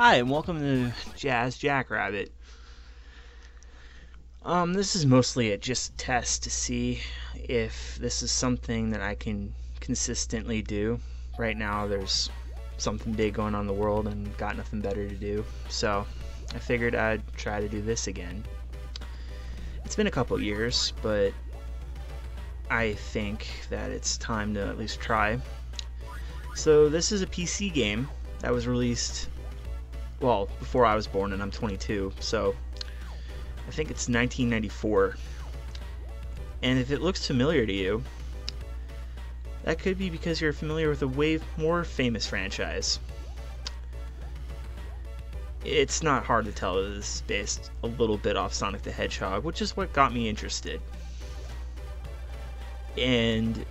Hi, and welcome to Jackrabbit. This is mostly a just test to see if this is something that I can consistently do. Right now, there's something big going on in the world and got nothing better to do, so I figured I'd try to do this again. It's been a couple years, but I think that it's time to at least try. So this is a PC game that was released, well, before I was born, and I'm 22, so I think it's 1994. And if it looks familiar to you, that could be because you're familiar with a way more famous franchise. It's not hard to tell that this is based a little bit off Sonic the Hedgehog, which is what got me interested. And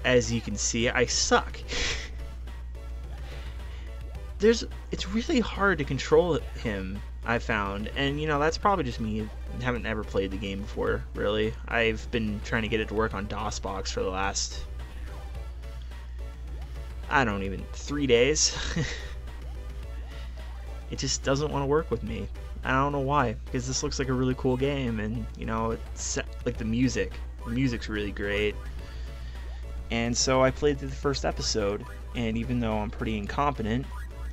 as you can see, I suck. It's really hard to control him, I found, and that's probably just me. I haven't ever played the game before, really. I've been trying to get it to work on DOSBox for the last, 3 days. It just doesn't want to work with me. I don't know why, because this looks like a really cool game, and it's like the music's really great. And so I played through the first episode, and even though I'm pretty incompetent,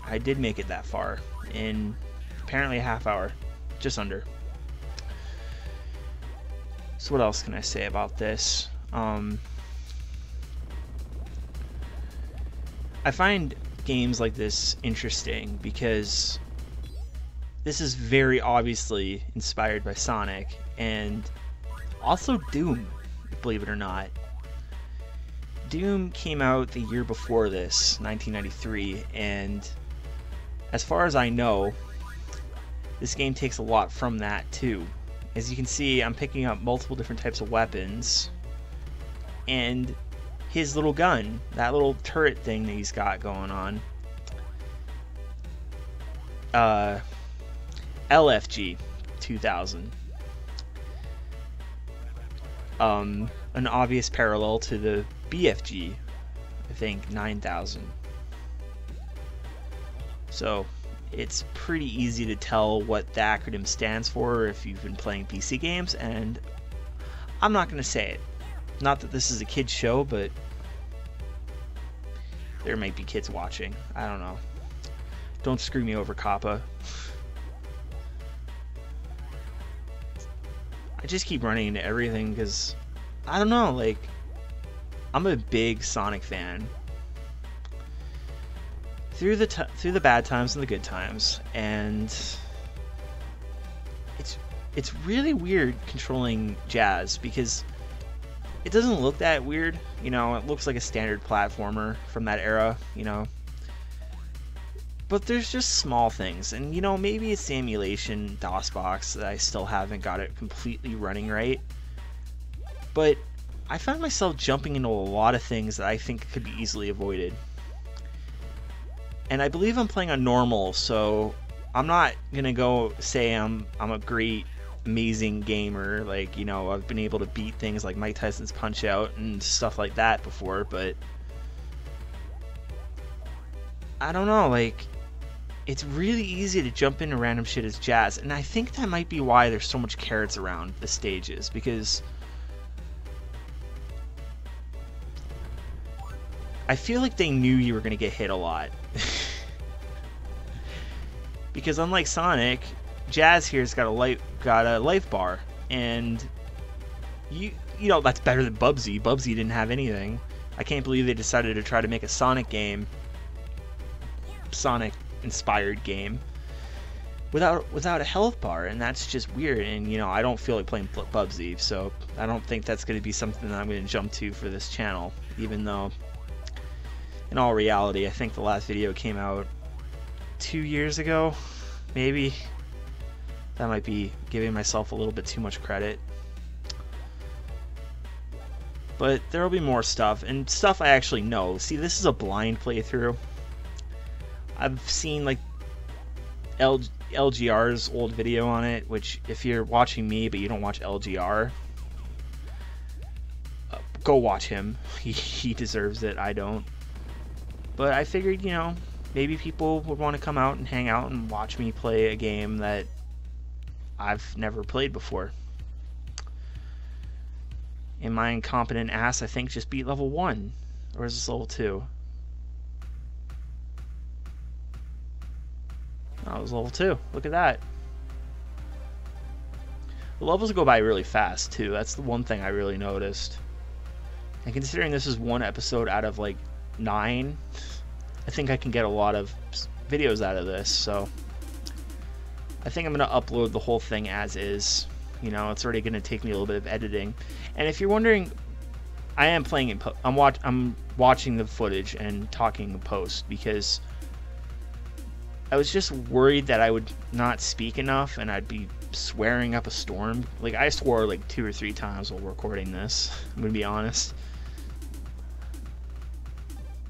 I did make it that far in apparently a half hour, just under. So what else can I say about this? I find games like this interesting because this is very obviously inspired by Sonic and also Doom, believe it or not. Doom came out the year before this, 1993, and as far as I know, this game takes a lot from that too. As you can see, I'm picking up multiple different types of weapons, and his little gun, that little turret thing that he's got going on, LFG 2000, an obvious parallel to the BFG, I think 9000. So it's pretty easy to tell what the acronym stands for if you've been playing PC games, and I'm not going to say it. Not that this is a kid's show, but there might be kids watching. I don't know. Don't screw me over, Kappa. I just keep running into everything because, I don't know, like, I'm a big Sonic fan. Through the bad times and the good times, and it's really weird controlling Jazz because it doesn't look that weird, it looks like a standard platformer from that era, but there's just small things, and maybe it's the emulation DOSBox that I still haven't got it completely running right, but I found myself jumping into a lot of things that I think could be easily avoided. And I believe I'm playing on normal, so I'm not gonna go say I'm a great, amazing gamer. Like, I've been able to beat things like Mike Tyson's Punch-Out and stuff like that before, but I don't know, like, it's really easy to jump into random shit as Jazz, and I think that might be why there's so much carrots around the stages, because I feel like they knew you were gonna get hit a lot. Because unlike Sonic, Jazz here's got a life bar, and that's better than Bubsy. Bubsy didn't have anything. I can't believe they decided to try to make a Sonic game, Sonic-inspired game, without a health bar, and that's just weird. And I don't feel like playing Bubsy, so I don't think that's going to be something that I'm going to jump to for this channel, even though, in all reality, I think the last video came out 2 years ago, maybe. That might be giving myself a little bit too much credit. But there will be more stuff, and stuff I actually know. See, this is a blind playthrough. I've seen like LGR's old video on it, which if you're watching me but you don't watch LGR, go watch him. He deserves it, I don't. But I figured, maybe people would want to come out and hang out and watch me play a game that I've never played before. And my incompetent ass, I think, just beat level 1. Or is this level 2? Oh, it was level 2. Look at that. The levels go by really fast, too. That's the one thing I really noticed. And considering this is one episode out of, like, 9, I think I can get a lot of videos out of this, so I think I'm going to upload the whole thing as is. You know, it's already going to take me a little bit of editing. And if you're wondering, I am playing in I'm watching the footage and talking in post, because I was just worried that I would not speak enough and I'd be swearing up a storm. Like, I swore like 2 or 3 times while recording this, I'm going to be honest.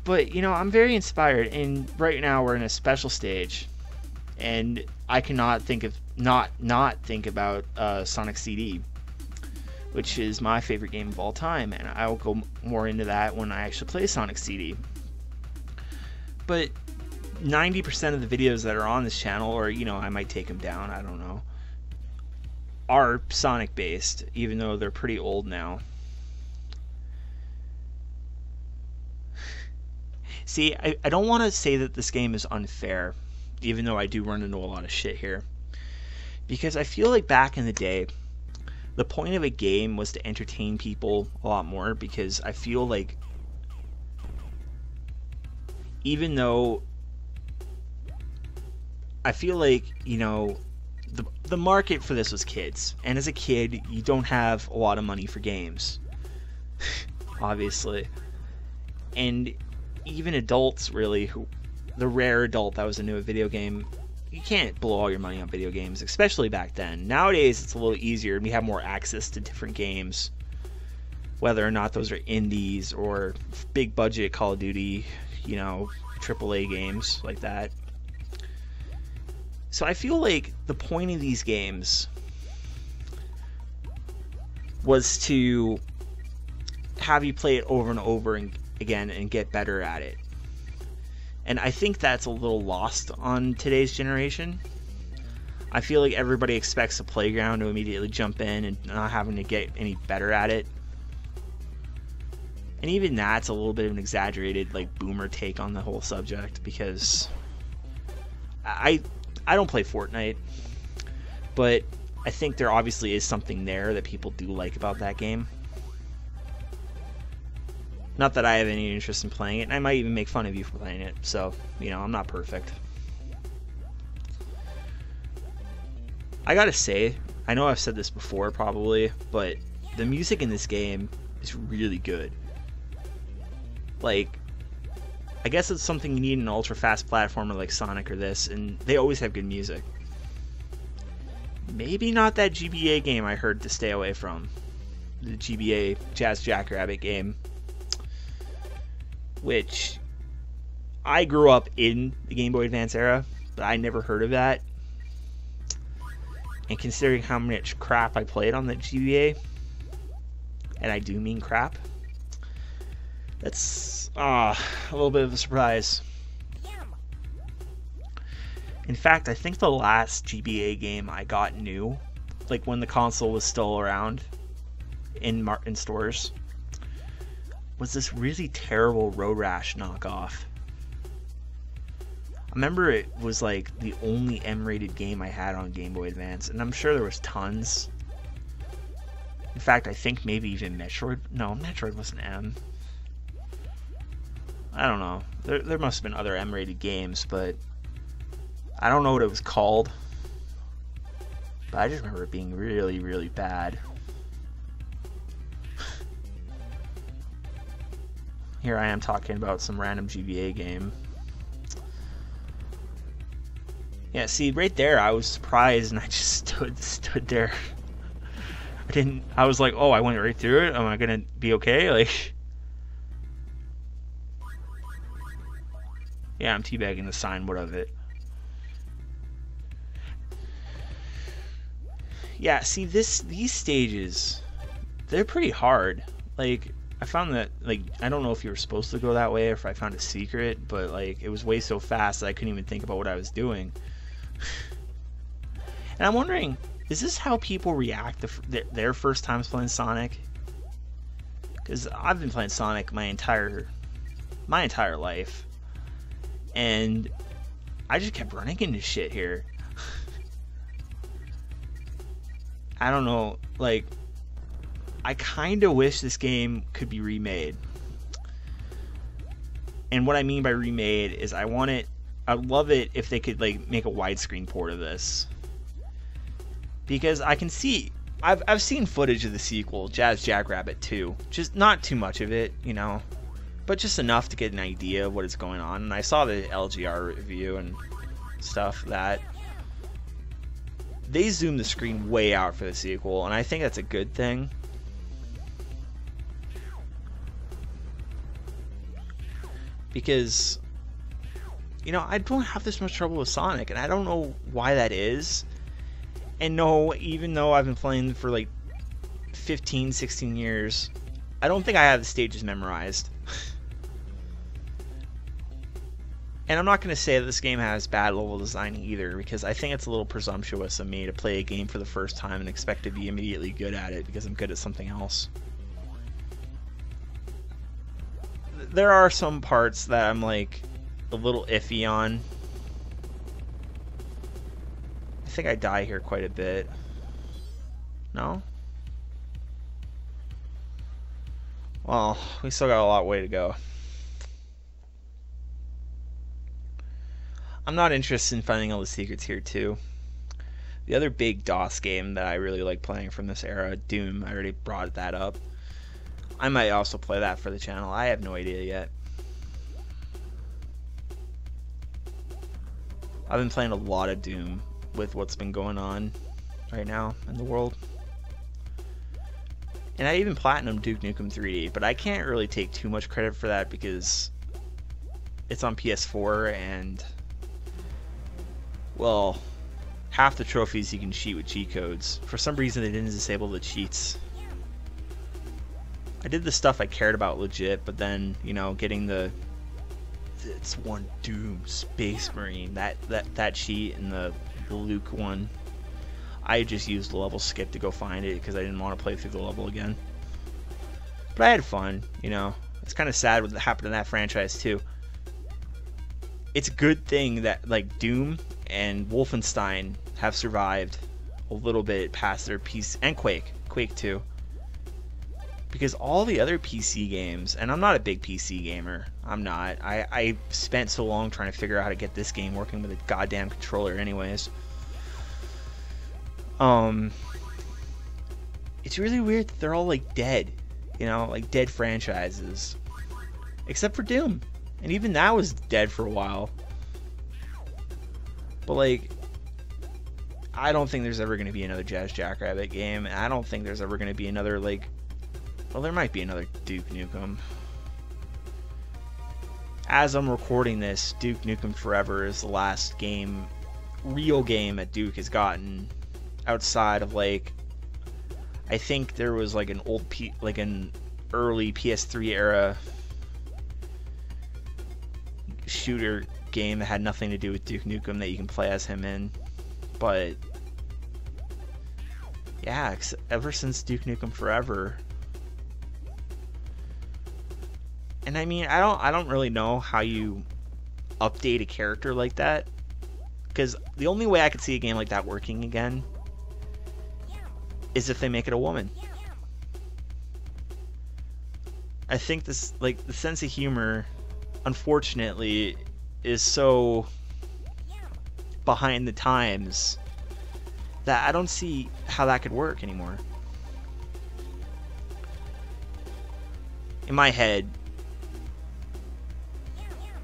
But, you know, I'm very inspired, and right now we're in a special stage, and I cannot think of not think about Sonic CD, which is my favorite game of all time, and I will go more into that when I actually play Sonic CD. But 90% of the videos that are on this channel, or, you know, I might take them down, I don't know, are Sonic based, even though they're pretty old now. See, I don't want to say that this game is unfair, even though I do run into a lot of shit here, because I feel like back in the day, the point of a game was to entertain people a lot more, because I feel like even though I feel like, you know, the market for this was kids, and as a kid you don't have a lot of money for games obviously, and even adults, really, who, the rare adult that was into a video game, you can't blow all your money on video games, especially back then. Nowadays it's a little easier, and we have more access to different games, whether or not those are indies or big budget Call of Duty, you know, AAA games like that. So I feel like the point of these games was to have you play it over and over again and get better at it. And I think that's a little lost on today's generation. I feel like everybody expects a playground to immediately jump in and not having to get any better at it. And even that's a little bit of an exaggerated, like, boomer take on the whole subject, because I don't play Fortnite, but I think there obviously is something there that people do like about that game. Not that I have any interest in playing it, and I might even make fun of you for playing it, so, you know, I'm not perfect. I gotta say, I know I've said this before probably, but the music in this game is really good. Like, I guess it's something you need in an ultra-fast platformer like Sonic or this, and they always have good music. Maybe not that GBA game I heard to stay away from. The GBA Jazz Jackrabbit game. Which, I grew up in the Game Boy Advance era, but I never heard of that. And considering how much crap I played on the GBA, and I do mean crap, that's a little bit of a surprise. In fact, I think the last GBA game I got new, like when the console was still around in stores, was this really terrible Road Rash knockoff. I remember it was like the only M-rated game I had on Game Boy Advance, and I'm sure there was tons. In fact, I think maybe even Metroid. No, Metroid wasn't M. I don't know. There must have been other M-rated games, but I don't know what it was called. But I just remember it being really, really bad. Here I am talking about some random GBA game. Yeah, see, right there, I was surprised, and I just stood there. I was like, oh, I went right through it? Am I gonna be okay? Like, yeah, I'm teabagging the sign, what of it? Yeah, see, these stages, they're pretty hard. Like, I found that, like, I don't know if you were supposed to go that way or if I found a secret, but, like, it was way so fast that I couldn't even think about what I was doing. And I'm wondering, is this how people react to their first times playing Sonic? Because I've been playing Sonic my entire life, and I just kept running into shit here. I don't know, like, I kind of wish this game could be remade. And what I mean by remade is I'd love it if they could, like, make a widescreen port of this. Because I can see, I've seen footage of the sequel, Jackrabbit 2. Just not too much of it, you know, but just enough to get an idea of what is going on. And I saw the LGR review and stuff that they zoomed the screen way out for the sequel, and I think that's a good thing. Because, you know, I don't have this much trouble with Sonic, and I don't know why that is. And no, even though I've been playing for like 15, 16 years, I don't think I have the stages memorized. And I'm not going to say that this game has bad level design either, because I think it's a little presumptuous of me to play a game for the first time and expect to be immediately good at it because I'm good at something else. There are some parts that I'm like a little iffy on. I think I die here quite a bit. No? Well, we still got a lot way to go. I'm not interested in finding all the secrets here too. The other big DOS game that I really like playing from this era, Doom, I already brought that up. I might also play that for the channel. I have no idea yet. I've been playing a lot of Doom with what's been going on right now in the world. And I even platinumed Duke Nukem 3D, but I can't really take too much credit for that because it's on PS4 and, well, half the trophies you can cheat with cheat codes. For some reason they didn't disable the cheats. I did the stuff I cared about legit, but then, you know, getting it's one Doom Space Marine, that cheat and the Luke one, I just used the level skip to go find it because I didn't want to play through the level again. But I had fun, you know. It's kind of sad what happened in that franchise too. It's a good thing that like Doom and Wolfenstein have survived a little bit past their piece, and Quake 2. Because all the other PC games, and I'm not a big PC gamer, I'm not. I spent so long trying to figure out how to get this game working with a goddamn controller anyways. It's really weird that they're all like dead, you know, like dead franchises. Except for Doom. And even that was dead for a while. But like, I don't think there's ever going to be another Jackrabbit game, and I don't think there's ever going to be another like, well, there might be another Duke Nukem. As I'm recording this, Duke Nukem Forever is the last game, real game that Duke has gotten outside of like, I think there was like an an early PS3 era shooter game that had nothing to do with Duke Nukem that you can play as him in. But yeah, ever since Duke Nukem Forever. And I mean, I don't really know how you update a character like that, because the only way I could see a game like that working again is if they make it a woman. I think this, like, the sense of humor, unfortunately, is so behind the times that I don't see how that could work anymore. In my head,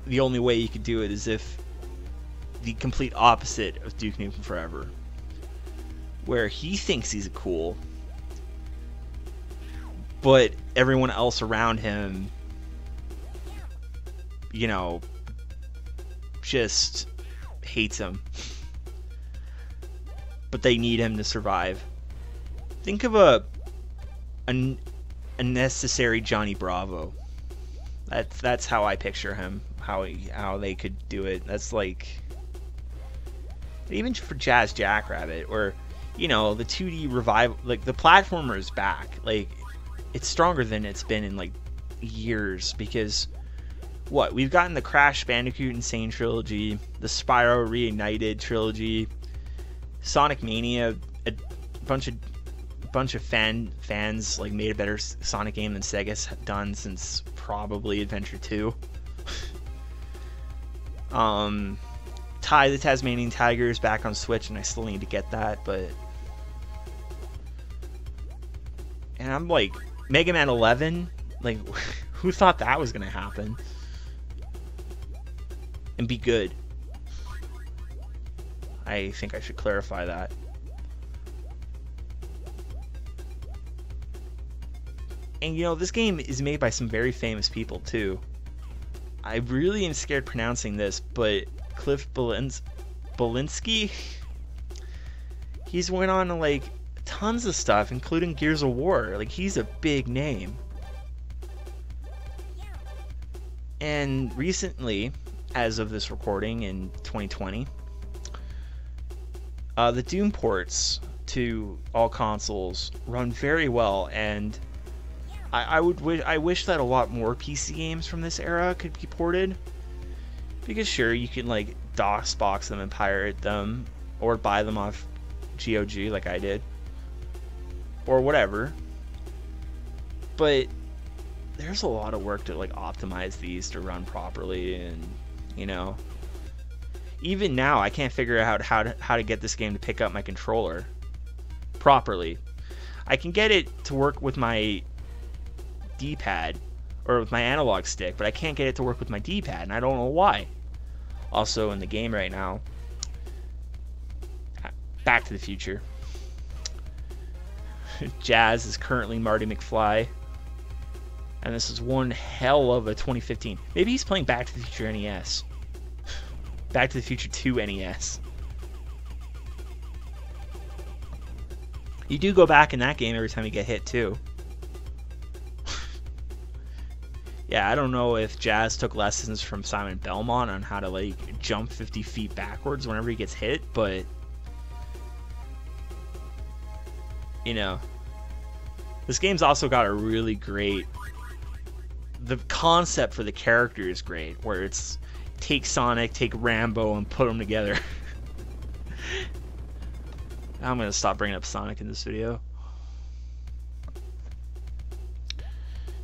the only way you could do it is if the complete opposite of Duke Nukem Forever, where he thinks he's cool, but everyone else around him, you know, just hates him, but they need him to survive. Think of an a necessary Johnny Bravo. That's how I picture him. How they could do it. That's like, even for Jazz Jackrabbit, or you know, the 2D revival, like the platformer is back. Like, it's stronger than it's been in like years, because what we've gotten, the Crash Bandicoot Insane trilogy, the Spyro Reignited trilogy, Sonic Mania, a bunch of fans like made a better Sonic game than Sega's done since probably Adventure 2. The Tasmanian Tiger is back on Switch, and I still need to get that, but... And I'm like, Mega Man 11? Like, who thought that was going to happen? And be good. I think I should clarify that. And you know, this game is made by some very famous people too. I really am scared pronouncing this, but Cliff Belinsky, he's went on to like tons of stuff, including Gears of War. Like, he's a big name. And recently, as of this recording in 2020, the Doom ports to all consoles run very well, and I wish that a lot more PC games from this era could be ported, because sure, you can like DOSBox them and pirate them, or buy them off GOG like I did, or whatever, but there's a lot of work to like optimize these to run properly. And you know, even now I can't figure out how to get this game to pick up my controller properly. I can get it to work with my D-pad or with my analog stick, but I can't get it to work with my D-pad, and I don't know why. Also in the game right now, Back to the Future. Jazz is currently Marty McFly, and this is one hell of a 2015. Maybe he's playing Back to the Future NES. Back to the Future 2 NES. You do go back in that game every time you get hit too. Yeah, I don't know if Jazz took lessons from Simon Belmont on how to like jump 50 feet backwards whenever he gets hit, but you know, this game's also got a really great, the concept for the character is great, where it's take Sonic, take Rambo, and put them together. I'm gonna stop bringing up Sonic in this video.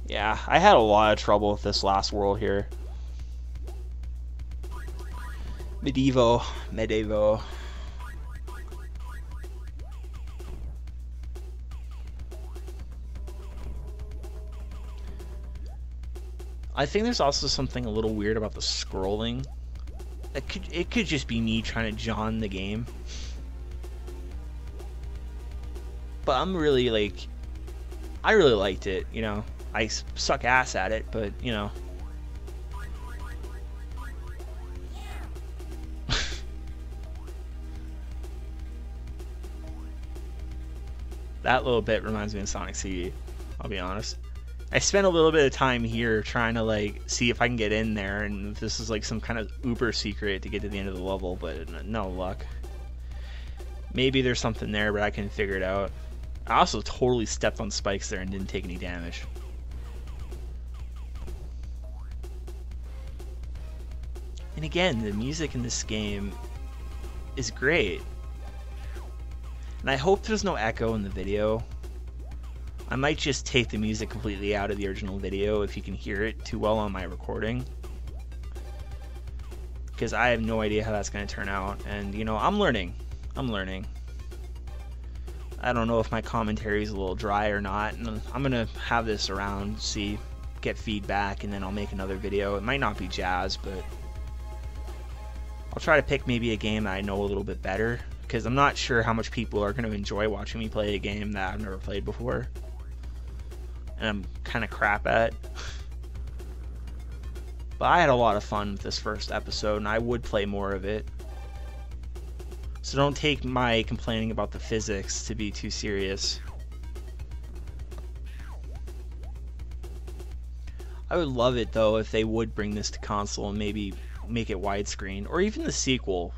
Yeah, I had a lot of trouble with this last world here. Medieval. I think there's also something a little weird about the scrolling. It could just be me trying to John the game. But I'm really like, I really liked it, you know. I suck ass at it, but you know. That little bit reminds me of Sonic CD, I'll be honest. I spent a little bit of time here trying to like see if I can get in there, and if this is like some kind of uber secret to get to the end of the level, but no luck. Maybe there's something there, but I couldn't figure it out. I also totally stepped on spikes there and didn't take any damage. And again, the music in this game is great. And I hope there's no echo in the video. I might just take the music completely out of the original video if you can hear it too well on my recording, because I have no idea how that's going to turn out. And you know, I'm learning. I don't know if my commentary is a little dry or not, and I'm going to have this around, see, get feedback, and then I'll make another video. It might not be Jazz, but I'll try to pick maybe a game that I know a little bit better, because I'm not sure how much people are going to enjoy watching me play a game that I've never played before, and I'm kind of crap at. But I had a lot of fun with this first episode, and I would play more of it. So don't take my complaining about the physics to be too serious. I would love it though if they would bring this to console and maybe make it widescreen, or even the sequel.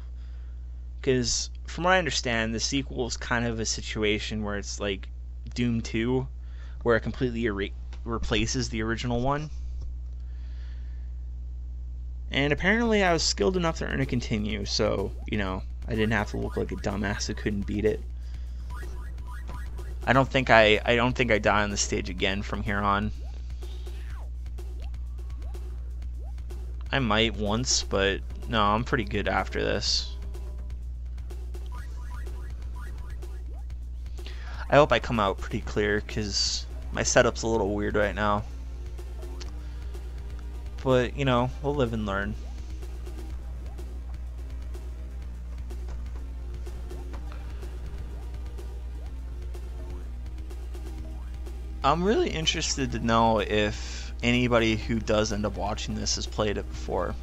Because from what I understand, the sequel is kind of a situation where it's like Doom 2, where it completely replaces the original one. And apparently I was skilled enough to earn a continue, so, you know, I didn't have to look like a dumbass who couldn't beat it. I don't think I die on the stage again from here on. I might once, but no, I'm pretty good after this. I hope I come out pretty clear, because my setup's a little weird right now. But, you know, we'll live and learn. I'm really interested to know if anybody who does end up watching this has played it before.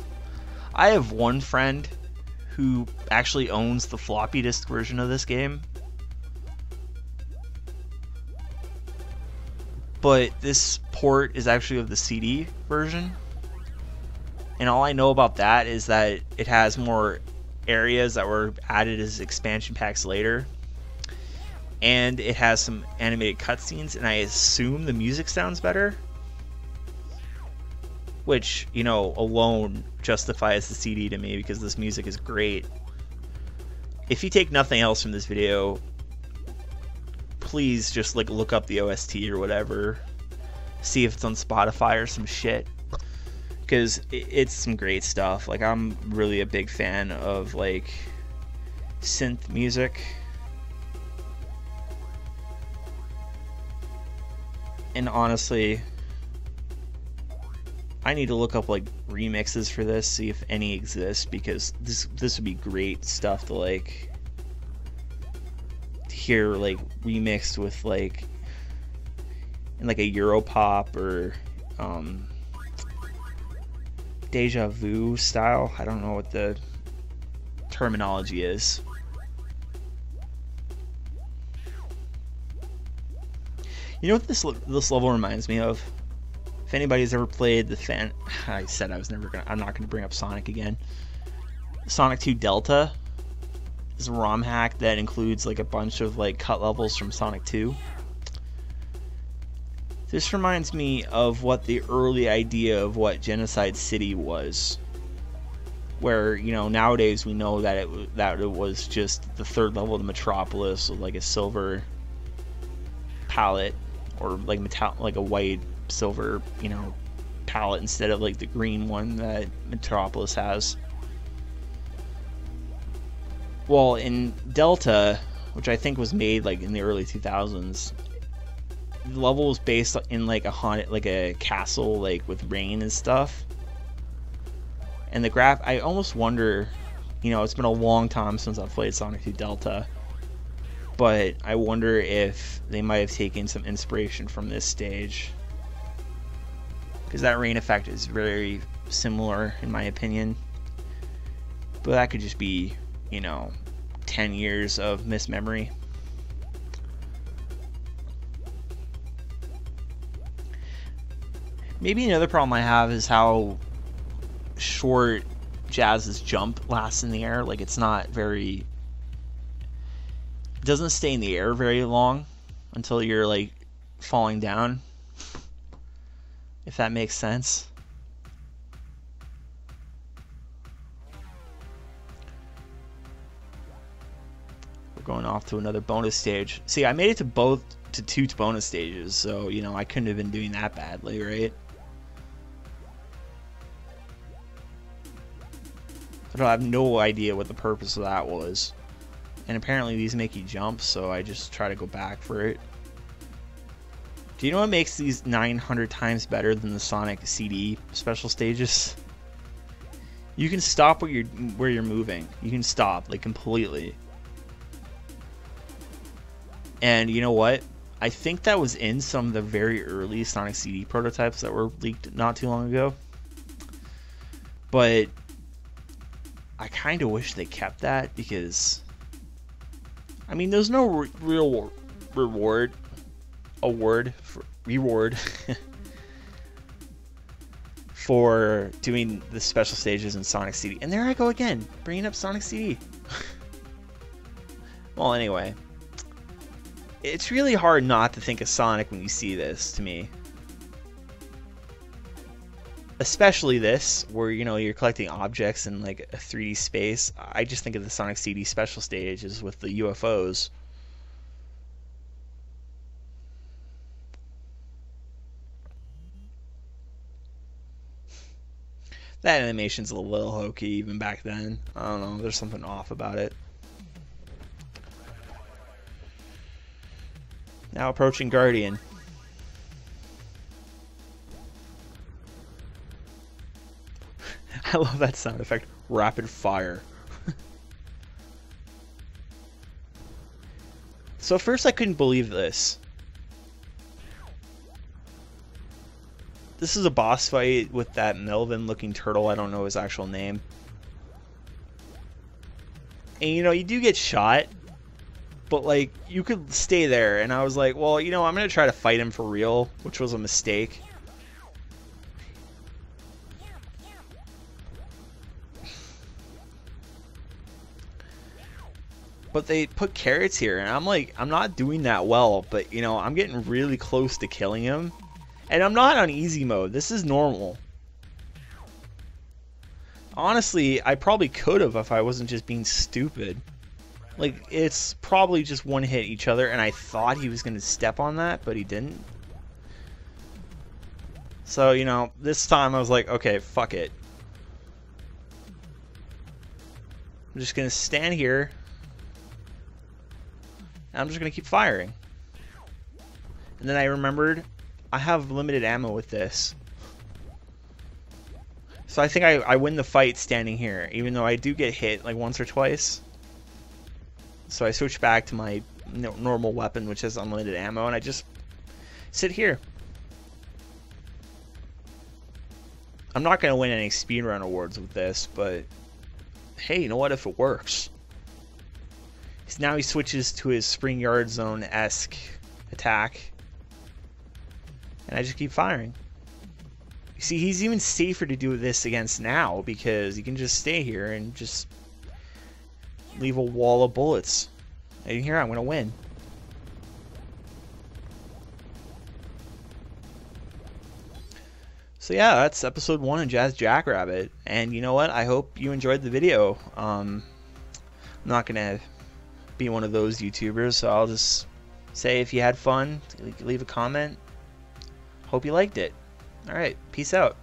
I have one friend who actually owns the floppy disk version of this game. But this port is actually of the CD version. And all I know about that is that it has more areas that were added as expansion packs later. And it has some animated cutscenes, and I assume the music sounds better. Which, you know, alone justifies the CD to me, because this music is great. If you take nothing else from this video, please just like look up the OST or whatever. See if it's on Spotify or some shit. Because it's some great stuff. Like, I'm really a big fan of like synth music. And honestly, I need to look up like remixes for this, see if any exist, because this would be great stuff to like hear like remixed with like in like a Europop or Deja Vu style. I don't know what the terminology is. You know what this level reminds me of? If anybody's ever played the I said I'm not gonna bring up Sonic again. Sonic 2 Delta is a ROM hack that includes like a bunch of like cut levels from Sonic 2. This reminds me of what the early idea of what Genocide City was. Where, you know, nowadays we know that it was just the third level of the Metropolis with like a silver palette, or like like a white silver, you know, palette instead of like the green one that Metropolis has. Well, in Delta, which I think was made like in the early 2000s, the level was based in like a haunted, like a castle, like with rain and stuff. And the I almost wonder, you know, it's been a long time since I've played Sonic 2 Delta, but I wonder if they might have taken some inspiration from this stage, because that rain effect is very similar in my opinion. But that could just be, you know, 10 years of mismemory. Maybe another problem I have is how short Jazz's jump lasts in the air. Like, it's not very... It doesn't stay in the air very long until you're, like, falling down. If that makes sense. We're going off to another bonus stage. See, I made it to two bonus stages, so, you know, I couldn't have been doing that badly, right? I have no idea what the purpose of that was. And apparently these make you jump, so I just try to go back for it. Do you know what makes these 900 times better than the Sonic CD special stages? You can stop where you're moving. You can stop, like, completely. And you know what? I think that was in some of the very early Sonic CD prototypes that were leaked not too long ago. But I kind of wish they kept that, because I mean, there's no real reward for doing the special stages in Sonic CD. And there I go again, bringing up Sonic CD. Well, anyway, it's really hard not to think of Sonic when you see this, to me. Especially this, where, you know, you're collecting objects in like a 3D space. I just think of the Sonic CD special stages with the UFOs. That animation's a little hokey even back then. I don't know, there's something off about it. Now approaching Guardian. I love that sound effect. Rapid fire. So at first I couldn't believe this. This is a boss fight with that Melvin looking turtle. I don't know his actual name. And you know, you do get shot, but like, you could stay there. And I was like, well, you know, I'm going to try to fight him for real, which was a mistake. But they put carrots here, and I'm like, I'm not doing that well, but you know, I'm getting really close to killing him. And I'm not on easy mode. This is normal. Honestly, I probably could have if I wasn't just being stupid. Like, it's probably just one hit each other, and I thought he was going to step on that, but he didn't. So, you know, this time I was like, okay, fuck it. I'm just going to stand here. And I'm just going to keep firing. And then I remembered I have limited ammo with this. So I think I win the fight standing here, even though I do get hit like once or twice. So I switch back to my normal weapon, which has unlimited ammo, and I just sit here. I'm not going to win any speedrun awards with this, but hey, you know what, if it works. Because now he switches to his Spring Yard Zone-esque attack. And I just keep firing. You see, he's even safer to do this against now, because he can just stay here and just leave a wall of bullets. And here, I'm going to win. So yeah, that's episode 1 of Jazz Jackrabbit. And you know what? I hope you enjoyed the video. I'm not going to be one of those YouTubers, so I'll just say if you had fun, leave a comment. Hope you liked it. Alright, peace out.